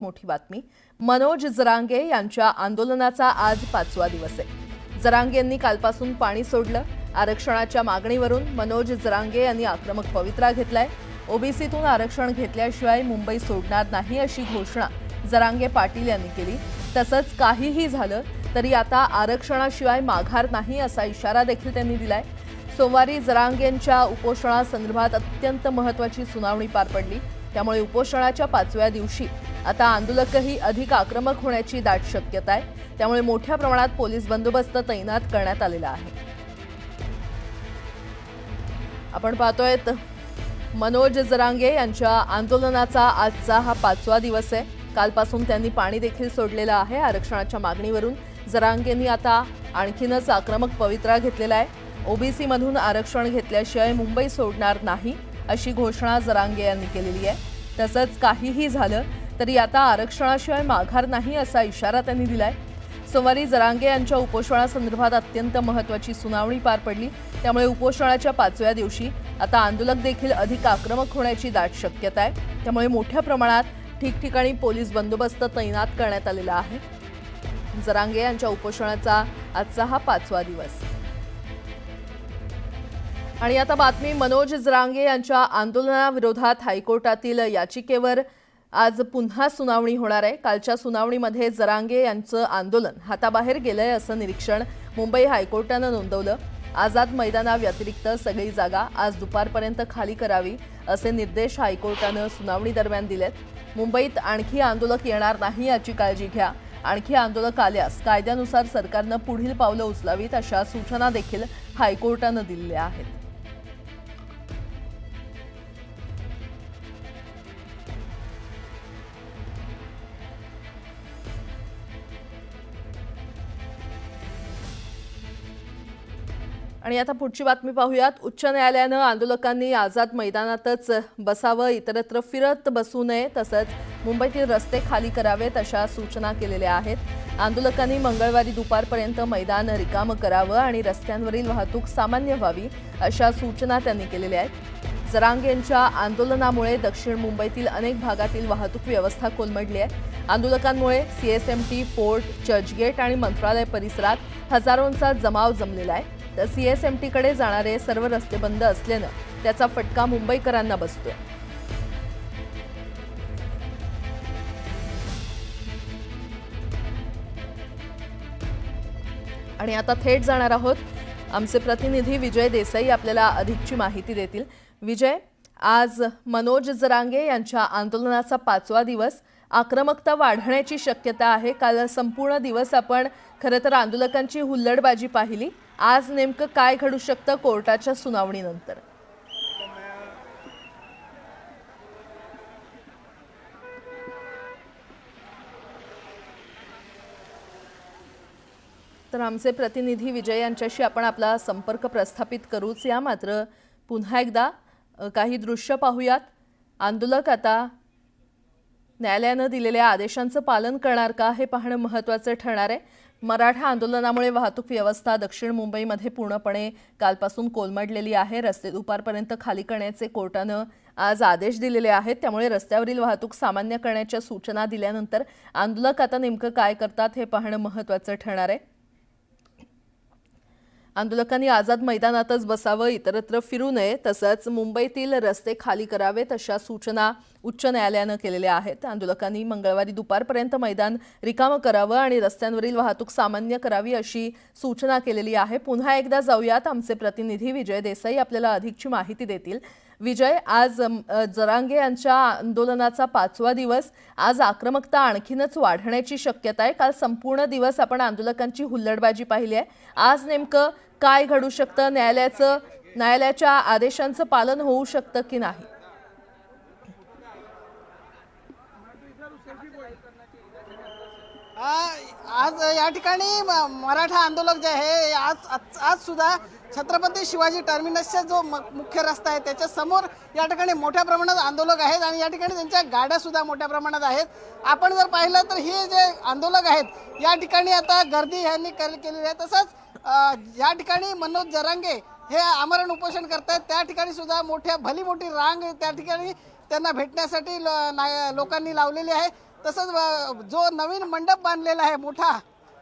मोठी बातमी। मनोज जरांगे यांच्या आंदोलनाचा आज 5वा दिवस आहे। जरांगे यांनी कालपासून पाणी सोडलं। आरक्षणाच्या मागणीवरून मनोज जरांगे यांनी आक्रमक पवित्रा घेतलाय। ओबीसीतून आरक्षण घेतल्याशिवाय मुंबई सोडणार नाही अशी घोषणा जरांगे पाटील यांनी केली। तसंच काहीही झालं तरी आता आरक्षणाशिवाय माघार नाही असा इशारा देखील त्यांनी दिलाय। सोमवारी जरांगे यांच्या उपोषणासंदर्भात अत्यंत महत्त्वाची सुनावणी पार पडली। त्यामुळे उपोषणाच्या 5व्या दिवशी आता आंदोलकही अधिक आक्रमक होण्याची दाट शक्यता आहे। त्यामुळे मोठ्या प्रमाणात पोलीस बंदोबस्त तैनात करण्यात आलेला आहे। आपण पाहतोय मनोज जरांगे यांच्या आंदोलनाचा आजचा हा 5वा दिवस आहे। कालपासून त्यांनी पाणी देखील सोडलेलं आहे। आरक्षणाच्या मागणीवरून जरांगेंनी आता आणखीनच आक्रमक पवित्रा घेतलेला आहे। ओबीसी मधून आरक्षण घेतल्याशिवाय मुंबई सोडणार नाही अशी घोषणा जरांगे यांनी केलेली आहे। तसंच काहीही झालं तरी आता आरक्षणाशिवाय माघार नाही असा इशारा त्यांनी दिलाय। सोमवारी जरांगे यांच्या उपोषणासंदर्भात अत्यंत महत्त्वाची सुनावणी पार पडली। त्यामुळे उपोषणाच्या 5व्या दिवशी आता आंदोलक देखील अधिक आक्रमक होण्याची दाट शक्यता आहे। त्यामुळे मोठ्या प्रमाणात ठिकठिकाणी पोलीस बंदोबस्त तैनात करण्यात आलेला आहे। जरांगे यांच्या उपोषणाचा आजचा हा 5वा दिवस। आणि आता बातमी मनोज जरांगे यांच्या आंदोलनाविरोधात हायकोर्टातील याचिकेवर आज पुन्हा सुनावणी होणार आहे। कालच्या सुनावणीमध्ये जरांगे यांचं आंदोलन हाताबाहेर गेलंय असं निरीक्षण मुंबई हायकोर्टानं नोंदवलं। आझाद मैदानाव्यतिरिक्त सगळी जागा आज दुपारपर्यंत खाली करावी असे निर्देश हायकोर्टानं सुनावणी दरम्यान दिलेत। मुंबईत आणखी आंदोलक येणार नाही याची काळजी घ्या। आणखी आंदोलक आल्यास कायद्यानुसार सरकारनं पुढील पावलं उचलावीत अशा सूचना देखील हायकोर्टानं दिलेल्या आहेत। आणि आता पुढची बातमी पाहूयात। उच्च न्यायालयानं आंदोलकांनी आझाद मैदानातच बसावं, इतरत्र फिरत बसू नये, तसंच मुंबईतील रस्ते खाली करावेत अशा सूचना केलेल्या आहेत। आंदोलकांनी मंगळवारी दुपारपर्यंत मैदान रिकामं करावं आणि रस्त्यांवरील वाहतूक सामान्य व्हावी अशा सूचना त्यांनी केलेल्या आहेत। जरांगे यांच्या आंदोलनामुळे दक्षिण मुंबईतील अनेक भागातील वाहतूक व्यवस्था कोलमडली आहे। आंदोलकांमुळे सीएसएमटी, फोर्ट, चर्चगेट आणि मंत्रालय परिसरात हजारोंचा जमाव जमलेला आहे। तर सीएसएमटीकडे जाणारे सर्व रस्ते बंद असल्यानं त्याचा फटका मुंबईकरांना बसतोय। आणि आता थेट जाणार आहोत। आमचे प्रतिनिधी विजय देसाई आपल्याला अधिकची माहिती देतील। विजय, आज मनोज जरांगे यांच्या आंदोलनाचा 5वा दिवस, आक्रमकता वाढण्याची शक्यता आहे। काल संपूर्ण दिवस आपण खरं तर आंदोलकांची हुल्लडबाजी पाहिली। आज नेमकं काय घडू शकतं कोर्टाच्या सुनावणीनंतर? तर आमचे प्रतिनिधी विजय यांच्याशी आपण आपला संपर्क प्रस्थापित करूच या, मात्र पुन्हा एकदा काही दृश्य पाहूयात। आंदोलक आता न्यायालयानं दिलेल्या आदेशांचं पालन करणार का हे पाहणं महत्त्वाचं ठरणार आहे। मराठा आंदोलनामुळे वाहतूक व्यवस्था दक्षिण मुंबईमध्ये पूर्णपणे कालपासून कोलमडलेली आहे। रस्ते दुपारपर्यंत खाली करण्याचे कोर्टानं आज आदेश दिलेले आहेत। त्यामुळे रस्त्यावरील वाहतूक सामान्य करण्याच्या सूचना दिल्यानंतर आंदोलक आता नेमकं काय करतात हे पाहणं महत्त्वाचं ठरणार आहे। आंदोलकांनी आझाद मैदानातच बसावं, इतरत्र फिरू नये, तसंच मुंबईतील रस्ते खाली करावेत अशा सूचना उच्च न्यायालयानं केलेल्या आहेत। आंदोलकांनी मंगळवारी दुपारपर्यंत मैदान रिकामं करावं आणि रस्त्यांवरील वाहतूक सामान्य करावी अशी सूचना केलेली आहे। पुन्हा एकदा जाऊयात, आमचे प्रतिनिधी विजय देसाई आपल्याला अधिकची माहिती देतील। विजय, आज जरांगे यांच्या आंदोलनाचा 5वा दिवस, आज आक्रमकता आणखीनच वाढण्याची शक्यता आहे। काल संपूर्ण दिवस आपण आंदोलकांची हुल्लडबाजी पाहिली आहे। आज नेमकं काय घडू शकतं? न्यायालयाच्या आदेशांचं पालन होऊ शकतं की नाही? आज या ठिकाणी मराठा आंदोलक जे आहे आज सुद्धा छत्रपती शिवाजी टर्मिनसचा जो मुख्य रस्ता आहे त्याच्या समोर या ठिकाणी मोठ्या प्रमाणात आंदोलक आहेत आणि या ठिकाणी त्यांच्या गाड्या सुद्धा मोठ्या प्रमाणात आहेत। आपण जर पाहिलं तर हे जे आंदोलक आहेत या ठिकाणी आता गर्दी यांनी केलेली आहे। तसंच या ठिकाणी मनोज जरांगे हे आमरण उपोषण करतात, त्या ठिकाणी सुद्धा भली मोठी रांग त्या ठिकाणी त्यांना भेटण्यासाठी लोकांनी लावलेली आहे। तसंच जो नवीन मंडप बांधलेला आहे मोठा,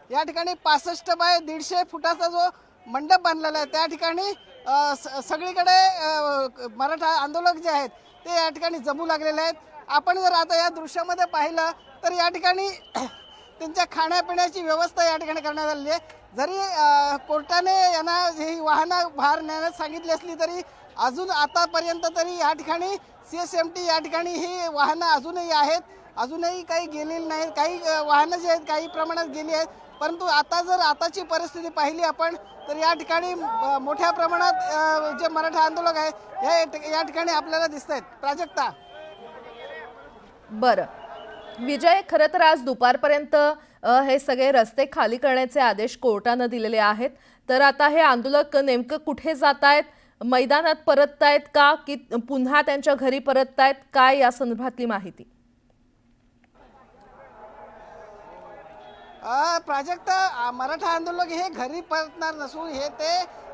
या ठिकाणी 65 बाय 150 फुटाचा जो मंडप बांधलेला आहे त्या ठिकाणी सगळीकडे मराठा आंदोलक जे आहेत ते या ठिकाणी जमू लागलेले आहेत. आपण जर आता या दृश्यामध्ये पाहिलं तर या ठिकाणी त्यांच्या खाण्यापिण्याची व्यवस्था या ठिकाणी करण्यात आलेली आहे. जरी कोर्टाने यांना ही वाहनं बाहेर नेण्यास सांगितली असली तरी अजून आतापर्यंत तरी या ठिकाणी CSMT या ठिकाणी ही वाहनं अजूनही आहेत, अजूनही काही गेलेली नाहीत. काही वाहनं जे आहेत काही प्रमाणात गेली आहेत, परंतु आताची परिस्थिती पाहिली आपण तर या ठिकाणी मोठ्या प्रमाणात जे मराठा आंदोलक आहेत या ठिकाणी आपल्याला दिसत आहेत. प्राजक्ता. बरं विजय, खरं तर आज दुपारपर्यंत हे सगळे रस्ते खाली करण्याचे आदेश कोर्टानं दिलेले आहेत. तर आता हे आंदोलक नेमकं कुठे जात आहेत? मैदानात परततायत का की पुन्हा त्यांच्या घरी परततायत? काय या संदर्भातली माहिती? प्राजक्ता, मराठा आंदोलक हे घरी परतणार नसून हे ते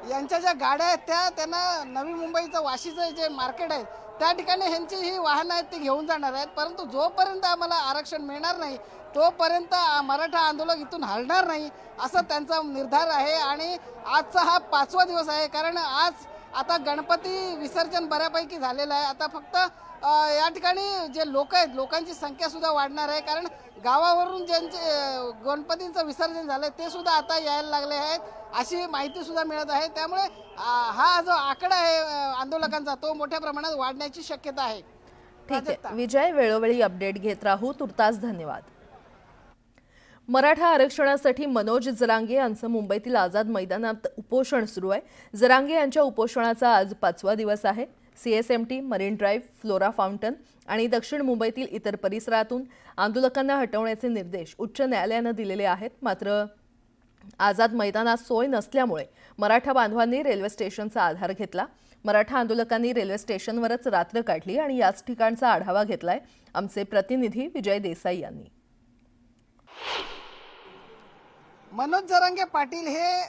यांच्या ज्या गाड्या आहेत त्यांना नवी मुंबईचं वाशीचं जे मार्केट आहे त्या ठिकाणी ह्यांची ही वाहनं आहेत ती घेऊन जाणार आहेत. परंतु जोपर्यंत आम्हाला आरक्षण मिळणार नाही तोपर्यंत मराठा आंदोलक इथून हलणार नाही असा त्यांचा निर्धार आहे. आणि आजचा हा 5वा दिवस आहे, कारण आज आता गणपती विसर्जन बऱ्यापैकी झालेलं आहे. आता फक्त या ठिकाणी जे लोक आहेत लोकांची संख्या सुद्धा वाढणार आहे, कारण गावावरून ज्यांचे गणपतींचं विसर्जन झालंय ते सुद्धा आता यायला लागले आहेत अशी माहिती सुद्धा मिळत आहे. त्यामुळे हा जो आकडा आहे आंदोलकांचा तो मोठ्या प्रमाणात वाढण्याची शक्यता आहे. ठीक आहे विजय, वेळोवेळी अपडेट घेत राहू. तुर्तास धन्यवाद. मराठा आरक्षणासाठी मनोज जरांगे यांचं मुंबईतील आझाद मैदानात उपोषण सुरू आहे. जरांगे यांच्या उपोषणाचा आज 5वा दिवस आहे. CSMT, marine drive, flora fountain आणि दक्षिण मुंबईतील इतर परिसरातून आंदोलकांना हटवण्याचे निर्देश उच्च न्यायालयानं दिलेले आहेत. मात्र आझाद मैदानात सोय नसल्यामुळे मराठा बांधवांनी रेल्वे स्टेशनचा आधार घेतला. मराठा आंदोलकांनी रेल्वे स्टेशनवरच रात्र काढली आणि याच ठिकाणचा आढावा घेतलाय आमचे प्रतिनिधी विजय देसाई यांनी. मनोज जरांगे पाटील हे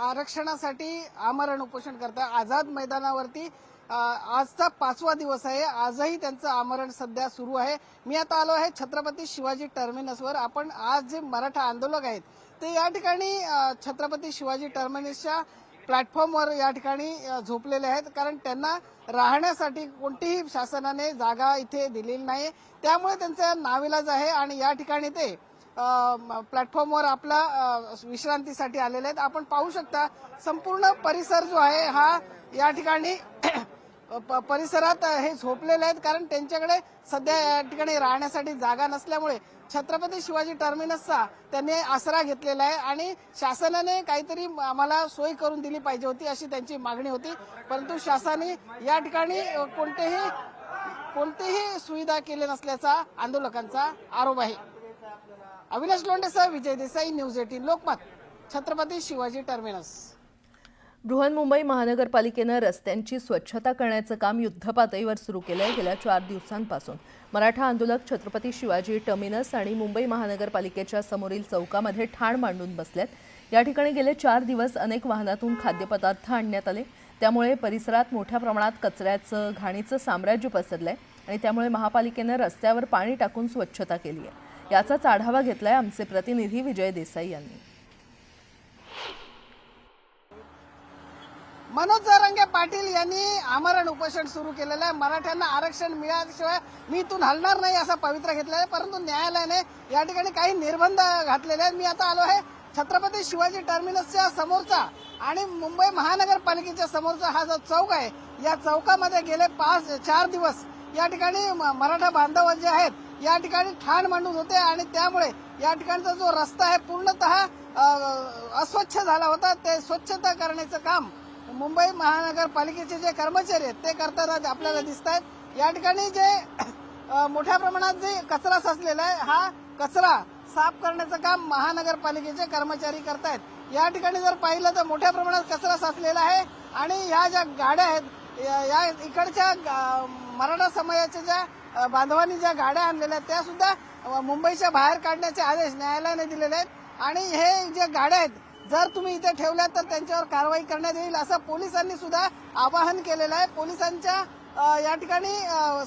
आरक्षणासाठी आमरण उपोषण करतात. आझाद मैदानावरती आजचा 5वा दिवस आहे. आजही त्यांचं आमरण सध्या सुरू आहे. मी आता आलो आहे छत्रपती शिवाजी टर्मिनसवर. आपण आज जे मराठा आंदोलक आहेत ते या ठिकाणी छत्रपती शिवाजी टर्मिनसच्या प्लॅटफॉर्मवर या ठिकाणी झोपलेले आहेत, कारण त्यांना राहण्यासाठी कोणतीही शासनाने जागा इथे दिलेली नाही. त्यामुळे त्यांचा नाविलाज आहे आणि या ठिकाणी ते प्लॅटफॉर्मवर आपला विश्रांतीसाठी आलेले आहेत. आपण पाहू शकता संपूर्ण परिसर जो आहे हा या ठिकाणी परिसरात हे झोपलेले आहेत, कारण त्यांच्याकडे सध्या या ठिकाणी राहण्यासाठी जागा नसल्यामुळे छत्रपती शिवाजी टर्मिनसचा त्यांनी आसरा घेतलेला आहे आणि शासनाने काहीतरी आम्हाला सोय करून दिली पाहिजे होती अशी त्यांची मागणी होती. परंतु शासनाने या ठिकाणी कोणतीही सुविधा केली नसल्याचा आंदोलकांचा आरोप आहे. अविनाश लोंढेसह विजय देसाई, न्यूज 18 लोकमत, छत्रपती शिवाजी टर्मिनस. बृहन्मुंबई महानगरपालिकेनं रस्त्यांची स्वच्छता करण्याचं काम युद्धपातळीवर सुरू केलं आहे. गेल्या 4 दिवसांपासून मराठा आंदोलक छत्रपती शिवाजी टर्मिनस आणि मुंबई महानगरपालिकेच्या समोरील चौकामध्ये ठाण मांडून बसलेत. या ठिकाणी गेले 4 दिवस अनेक वाहनातून खाद्यपदार्थ आणण्यात आले. त्यामुळे परिसरात मोठ्या प्रमाणात कचऱ्याचं घाणीचं साम्राज्य पसरलंय आणि त्यामुळे महापालिकेनं रस्त्यावर पाणी टाकून स्वच्छता केली आहे. याचाच आढावा घेतलाय आमचे प्रतिनिधी विजय देसाई यांनी. मनोज जरांगे पाटील यांनी आमरण उपोषण सुरू केलेलं आहे. मराठ्यांना आरक्षण मिळाल्याशिवाय मी इथून हलणार नाही असा पवित्रा घेतलेला आहे, परंतु न्यायालयाने या ठिकाणी काही निर्बंध घातलेले आहेत. मी आता आलो आहे छत्रपती शिवाजी टर्मिनसच्या समोरचा आणि मुंबई महानगरपालिकेच्या समोरचा हा जो चौक आहे या चौकामध्ये गेले 4 दिवस या ठिकाणी मराठा बांधव जे आहेत या ठिकाणी ठाण मांडून होते आणि त्यामुळे या ठिकाणचा जो रस्ता आहे पूर्णतः अस्वच्छ झाला होता. ते स्वच्छता करण्याचं काम मुंबई महानगरपालिकेचे जे कर्मचारी आहेत ते करताना आपल्याला दिसत आहेत. या ठिकाणी जे मोठ्या प्रमाणात जे कचरा साचलेला आहे हा कचरा साफ करण्याचं काम महानगरपालिकेचे कर्मचारी करतायत. या ठिकाणी जर पाहिलं तर मोठ्या प्रमाणात कचरा साचलेला आहे आणि ह्या ज्या गाड्या आहेत या इकडच्या मराठा समाजाच्या ज्या बांधवांनी ज्या गाड्या आणलेल्या आहेत त्या सुद्धा मुंबईच्या बाहेर काढण्याचे आदेश न्यायालयाने दिलेले आहेत. आणि हे जे गाड्या आहेत जर तुम्ही इथे ठेवल्या तर त्यांच्यावर कारवाई करण्यात येईल असं पोलिसांनी सुद्धा आवाहन केलेलं आहे. पोलिसांच्या या ठिकाणी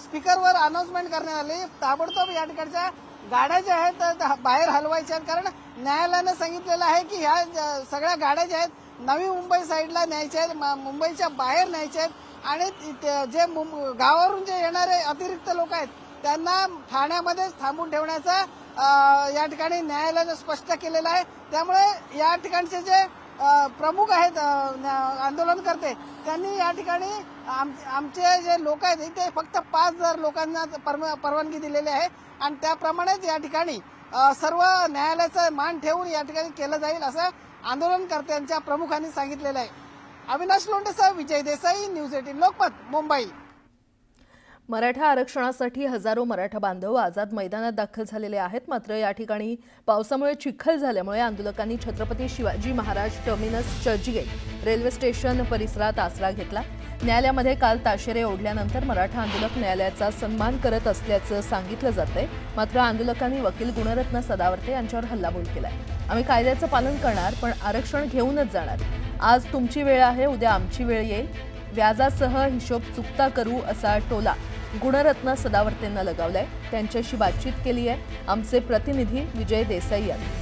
स्पीकरवर अनाउन्समेंट करण्यात आली. ताबडतोब या ठिकाणच्या गाड्या ज्या आहेत त्या बाहेर हलवायच्या आहेत, कारण न्यायालयानं सांगितलेलं आहे की ह्या सगळ्या गाड्या ज्या आहेत नवी मुंबई साईडला न्यायच्या आहेत, मुंबईच्या बाहेर न्यायच्या आहेत आणि जे गावावरून जे येणारे अतिरिक्त लोक आहेत त्यांना ठाण्यामध्येच थांबून ठेवण्याचा या ठिकाणी न्यायालयानं स्पष्ट केलेलं आहे. त्यामुळे या ठिकाणचे जे प्रमुख आहेत आंदोलनकर्ते त्यांनी या ठिकाणी आमचे जे लोक आहेत इथे फक्त 5,000 लोकांना परवानगी दिलेली आहे आणि त्याप्रमाणेच या ठिकाणी सर्व न्यायालयाचा मान ठेवून या ठिकाणी केलं जाईल असं आंदोलनकर्त्यांच्या प्रमुखांनी सांगितलेलं आहे. अविनाश लोंढेसह विजय देसाई, न्यूज 18 लोकमत, मुंबई. मराठा आरक्षणासाठी हजारो मराठा बांधव आझाद मैदानात दाखल झालेले आहेत. मात्र या ठिकाणी पावसामुळे चिखल झाल्यामुळे आंदोलकांनी Chhatrapati Shivaji Maharaj terminus Churchgate railway station परिसरात आसरा घेतला. न्यायालयामध्ये काल ताशेरे ओढल्यानंतर मराठा आंदोलक न्यायालयाचा सन्मान करत असल्याचं सांगितलं जातंय. मात्र आंदोलकांनी वकील गुणरत्न सदावर्ते यांच्यावर हल्लाबोल केलाय. आम्ही कायद्याचं पालन करणार, पण आरक्षण घेऊनच जाणार. आज तुमची वेळ आहे, उद्या आमची वेळ येईल. व्याजासह हिशोब चुकता करू असा टोला गुणरत्न सदावर्तेंना लगावलाय. त्यांच्याशी बातचीत केली आहे आमचे प्रतिनिधी विजय देसाई यांनी.